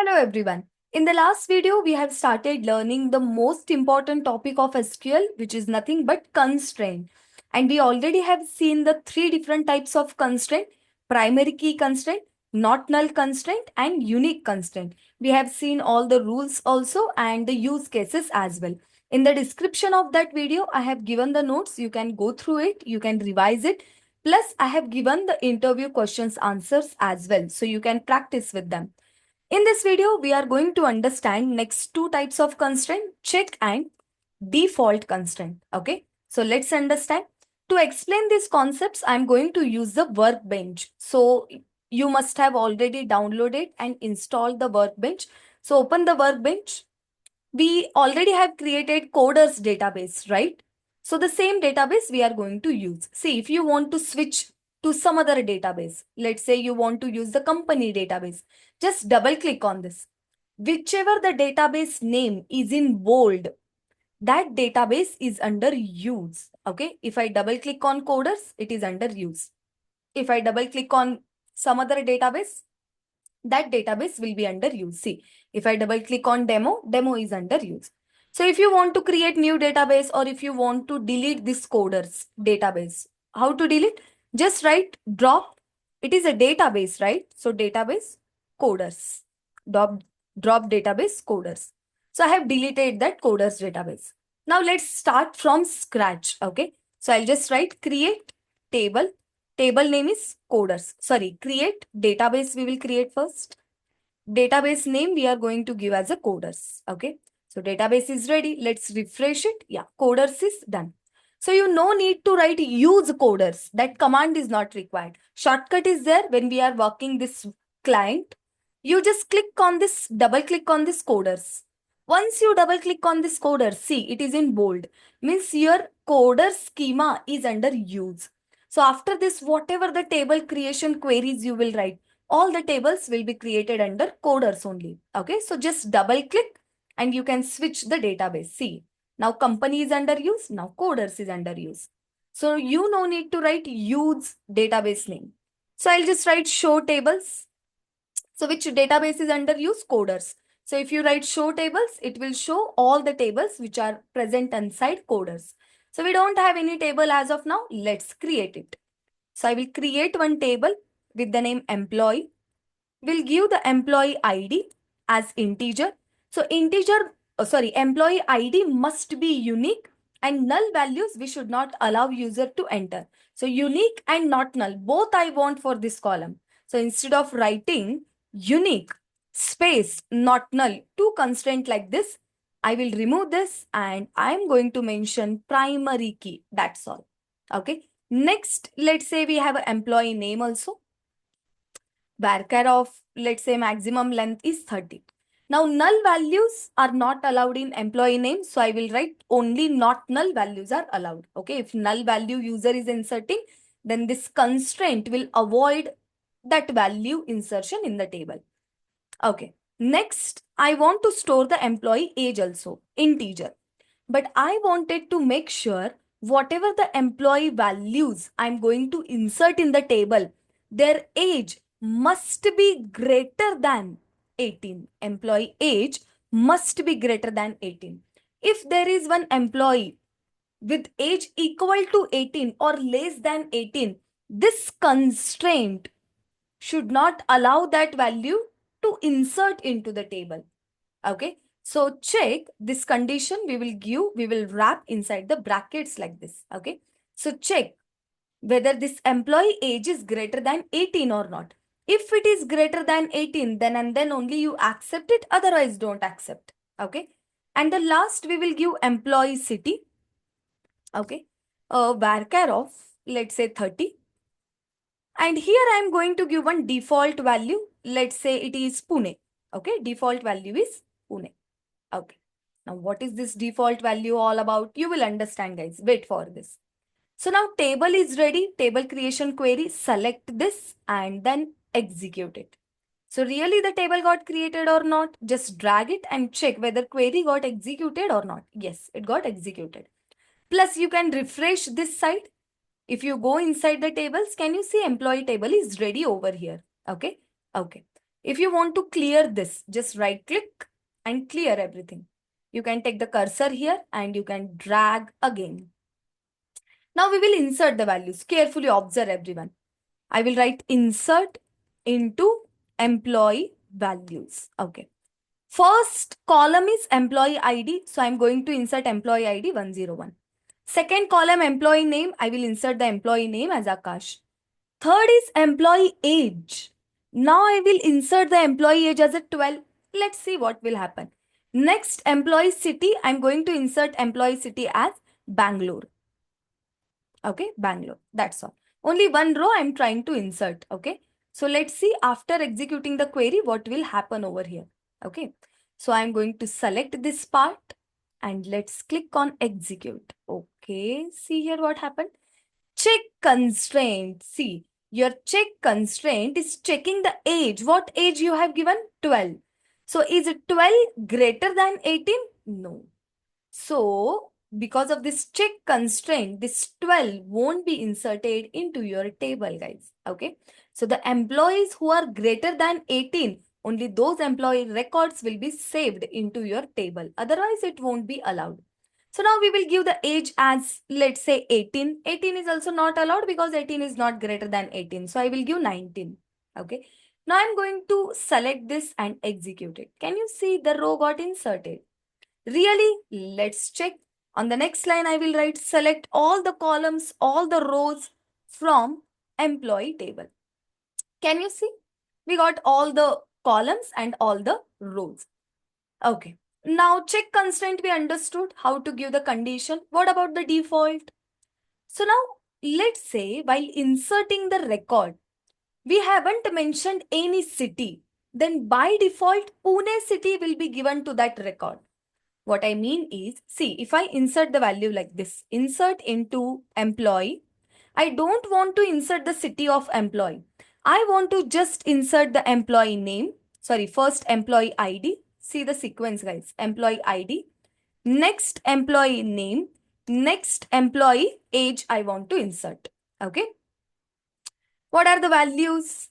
Hello everyone. In the last video, we have started learning the most important topic of SQL, which is nothing but constraint. And we already have seen the three different types of constraint: primary key constraint, not null constraint, and unique constraint. We have seen all the rules also and the use cases as well. In the description of that video, I have given the notes. You can go through it, you can revise it. Plus, I have given the interview questions answers as well, so you can practice with them. In this video, we are going to understand next two types of constraint, check and default constraint. Okay, so let's understand. To explain these concepts, I'm going to use the workbench. So you must have already downloaded and installed the workbench. So open the workbench. We already have created coders database, right? So the same database we are going to use. See, if you want to switch to some other database, let's say you want to use the company database, just double click on this. Whichever the database name is in bold, that database is under use. Okay. If I double click on coders, it is under use. If I double click on some other database, that database will be under use. See, if I double click on demo is under use. So if you want to create new database or if you want to delete this coders database, how to delete? Just write drop. It is a database, right? So database coders, drop database coders. So I have deleted that coders database. Now let's start from scratch. Okay. So I'll just write create table. Table name is coders. Sorry, create database we will create first. Database name we are going to give as a coders. Okay. So database is ready. Let's refresh it. Yeah, coders is done. So you no need to write use coders. That command is not required. Shortcut is there when we are working this client. You just click on this, double click on this coders. Once you double click on this coder, see it is in bold. Means your coder schema is under use. So after this, whatever the table creation queries you will write, all the tables will be created under coders only. Okay, so just double click and you can switch the database. See, now company is under use, now coders is under use. So you no need to write use database name. So I'll just write show tables. So which database is under use? Coders. So if you write show tables, it will show all the tables which are present inside coders. So we don't have any table as of now. Let's create it. So I will create one table with the name employee. We'll give the employee ID as integer. So employee ID must be unique and null values we should not allow user to enter. So unique and not null, both I want for this column. So instead of writing unique space not null, two constraint like this, I will remove this and I'm going to mention primary key. That's all. Okay. Next, let's say we have an employee name also. Varchar of, let's say, maximum length is 30. Now, null values are not allowed in employee name. So I will write only not null values are allowed. Okay. If null value user is inserting, then this constraint will avoid that value insertion in the table. Okay. Next, I want to store the employee age also, integer. But I wanted to make sure whatever the employee values I'm going to insert in the table, their age must be greater than 18. Employee age must be greater than 18. If there is one employee with age equal to 18 or less than 18, this constraint should not allow that value to insert into the table. Okay. So check this condition we will wrap inside the brackets like this. Okay. So check whether this employee age is greater than 18 or not. If it is greater than 18, then and then only you accept it. Otherwise, don't accept. Okay. And the last we will give employee city. Okay. Varchar of, let's say 30. And here I am going to give one default value. Let's say it is Pune. Okay. Default value is Pune. Okay. Now, what is this default value all about? You will understand, guys. Wait for this. So now table is ready. Table creation query. Select this and then execute it. So really the table got created or not? Just drag it and check whether query got executed or not. Yes, it got executed. Plus you can refresh this side. If you go inside the tables, can you see employee table is ready over here? Okay. Okay. If you want to clear this, just right click and clear everything. You can take the cursor here and you can drag again. Now we will insert the values. Carefully observe everyone. I will write insert into employee values. Okay. First column is employee ID. So I'm going to insert employee ID 101. Second column employee name. I will insert the employee name as Akash. Third is employee age. Now I will insert the employee age as a 12. Let's see what will happen. Next, employee city. I'm going to insert employee city as Bangalore. Okay, Bangalore. That's all. Only one row I'm trying to insert. Okay. So let's see after executing the query, what will happen over here. Okay. So I'm going to select this part and let's click on execute. Okay. See here what happened. Check constraint. See, your check constraint is checking the age. What age you have given? 12. So is it 12 greater than 18? No. So because of this check constraint, this 12 won't be inserted into your table, guys. Okay. So the employees who are greater than 18, only those employee records will be saved into your table. Otherwise, it won't be allowed. So now we will give the age as, let's say 18. 18 is also not allowed because 18 is not greater than 18. So I will give 19. Okay. Now I'm going to select this and execute it. Can you see the row got inserted? Really? Let's check. On the next line, I will write select all the columns, all the rows from employee table. Can you see? We got all the columns and all the rows. Okay. Now check constraint we understood how to give the condition. What about the default? So now let's say while inserting the record, we haven't mentioned any city. Then by default, Pune city will be given to that record. What I mean is, see, if I insert the value like this, insert into employee, I don't want to insert the city of employee. I want to just insert the employee name. Sorry, first employee ID. See the sequence, guys. Employee ID. Next employee name. Next employee age I want to insert. Okay. What are the values?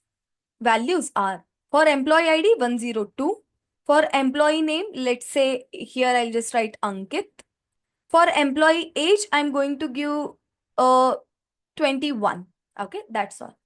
Values are for employee ID 102. For employee name, let's say here I'll just write Ankit. For employee age, I'm going to give 21. Okay, that's all.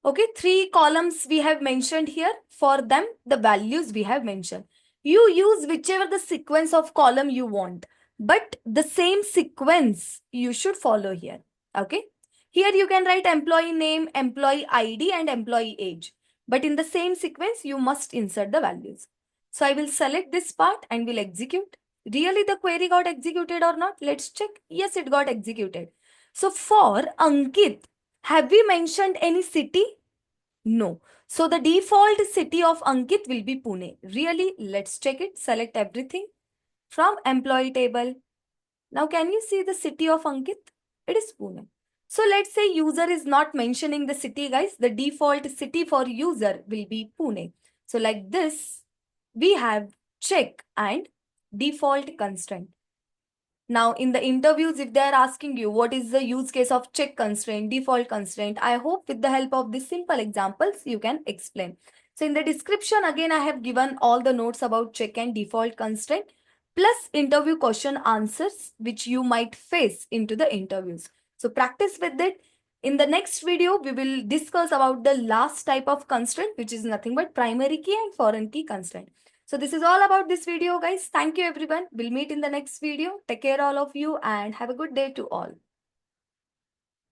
Okay, 3 columns we have mentioned here. For them, the values we have mentioned. You use whichever the sequence of column you want. But the same sequence you should follow here. Okay. Here you can write employee name, employee ID and employee age. But in the same sequence, you must insert the values. So I will select this part and will execute. Really the query got executed or not? Let's check. Yes, it got executed. So for Ankit, have we mentioned any city? No. So the default city of Ankit will be Pune. Really? Let's check it. Select everything from employee table. Now can you see the city of Ankit? It is Pune. So let's say user is not mentioning the city, guys. The default city for user will be Pune. So like this, we have check and default constraint. Now, in the interviews, if they are asking you what is the use case of check constraint, default constraint, I hope with the help of these simple examples, you can explain. So in the description, again, I have given all the notes about check and default constraint, plus interview question answers, which you might face into the interviews. So practice with it. In the next video, we will discuss about the last type of constraint, which is nothing but primary key and foreign key constraint. So this is all about this video, guys. Thank you, everyone. We'll meet in the next video. Take care, all of you, and have a good day to all.